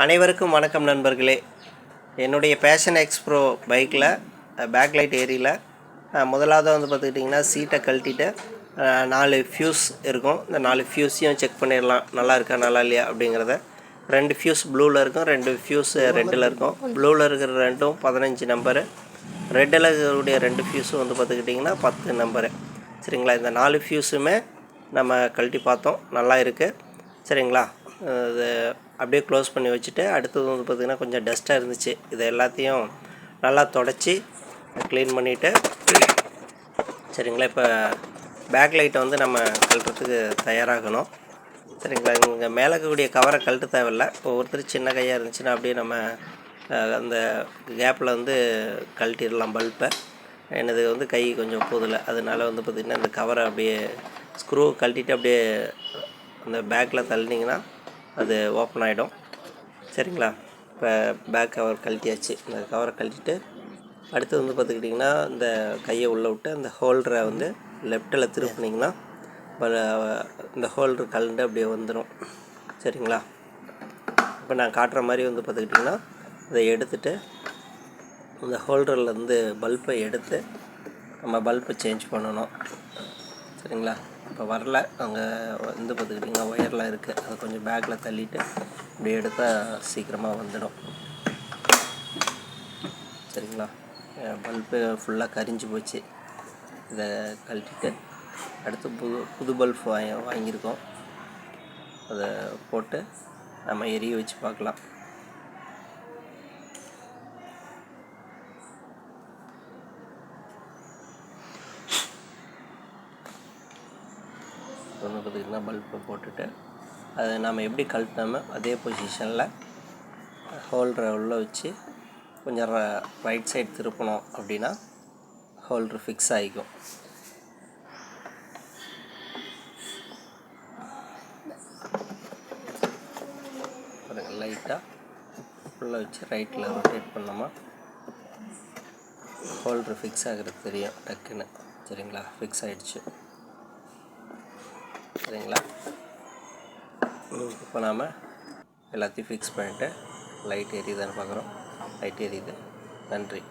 அனைவருக்கும் வணக்கம் நண்பர்களே. என்னுடைய பேஷன் எக்ஸ்ப்ரோ பைக்கில் பேக்லைட் ஏரியில் முதலாவது வந்து பார்த்துக்கிட்டிங்கன்னா சீட்டை கழட்டிட்டு 4 ஃபியூஸ் இருக்கும். இந்த 4 ஃபியூஸையும் செக் பண்ணிடலாம், நல்லா இருக்கா நல்லா இல்லையா அப்படிங்கிறத. 2 ஃபியூஸ் ப்ளூவில் இருக்கும், 2 ஃபியூஸ் ரெட்டில் இருக்கும். ப்ளூவில் இருக்கிற ரெண்டும் 15 நம்பரு, ரெட்டில் இருக்கக்கூடிய 2 ஃபியூஸும் வந்து பார்த்துக்கிட்டிங்கன்னா 10 நம்பரு. சரிங்களா, இந்த 4 ஃபியூஸுமே நம்ம கழட்டி பார்த்தோம், நல்லா இருக்குது. சரிங்களா, இது அப்படியே க்ளோஸ் பண்ணி வச்சுட்டு அடுத்தது வந்து பார்த்திங்கன்னா கொஞ்சம் டஸ்ட்டாக இருந்துச்சு. இதை எல்லாத்தையும் நல்லா தொடச்சி க்ளீன் பண்ணிவிட்டு சரிங்களா, இப்போ பேக் லைட்டை வந்து நம்ம கழட்டுறதுக்கு தயாராகணும். சரிங்களா, இங்கே மேலே இருக்கக்கூடிய கவரை கழட்ட தேவையில்லை. ஒவ்வொருத்தர் சின்ன கையாக இருந்துச்சுன்னா அப்படியே நம்ம அந்த கேப்பில் வந்து கழட்டிடலாம் பல்பை. எனது வந்து கை கொஞ்சம் போதில்லை, அதனால் வந்து பார்த்திங்கன்னா இந்த கவரை அப்படியே ஸ்க்ரூ கழட்டிட்டு அப்படியே அந்த பேக்கில் தள்ளினீங்கன்னா அது ஓப்பன் ஆகிடும். சரிங்களா, இப்போ பேக் கவர் கழட்டியாச்சு. இந்த கவரை கழட்டிட்டு அடுத்து வந்து பார்த்துக்கிட்டிங்கன்னா இந்த கையை உள்ளே விட்டு அந்த ஹோல்டரை வந்து லெஃப்ட்டில் திருப்பினீங்கன்னா இந்த ஹோல்டர் கலண்டு அப்படியே வந்துடும். சரிங்களா, இப்போ நான் காட்டுற மாதிரி வந்து பார்த்துக்கிட்டிங்கன்னா இதை எடுத்துகிட்டு இந்த ஹோல்டர்லேருந்து பல்பை எடுத்து நம்ம பல்பை சேஞ்ச் பண்ணணும். சரிங்களா, இப்போ வரல, அங்கே வந்து பார்த்துக்கிட்டிங்கன்னா ஒயர்லாம் இருக்குது, அதை கொஞ்சம் பேக்கில் தள்ளிட்டு இப்படி எடுத்தால் சீக்கிரமாக வந்துடும். சரிங்களா, பல்பு ஃபுல்லாக கரிஞ்சு போச்சு. இதை கழட்டிட்டு அடுத்து புது பல்ப் வாங்கியிருக்கோம், அதை போட்டு நம்ம எரிய வச்சு பார்க்கலாம். வந்து பார்த்திங்கன்னா பல்பை போட்டுட்டு அதை நம்ம எப்படி கழட்டினோமோ அதே பொசிஷனில் ஹோல்டரை உள்ளே வச்சு கொஞ்சம் ரைட் சைடு திருப்பணும். அப்படின்னா ஹோல்டர் ஃபிக்ஸ் ஆகிக்கும். லைட்டாக உள்ளே வச்சு ரைட்டில் ரொட்டேட் பண்ணோமா ஹோல்டர் ஃபிக்ஸ் ஆகிறது தெரியும் டக்குன்னு. சரிங்களா, ஃபிக்ஸ் ஆகிடுச்சு. சரிங்களா, இப்போ நாம் எல்லாத்தையும் ஃபிக்ஸ் பண்ணிவிட்டு லைட் எரியுதான்னு பார்க்குறோம். லைட் எரியுது. நன்றி.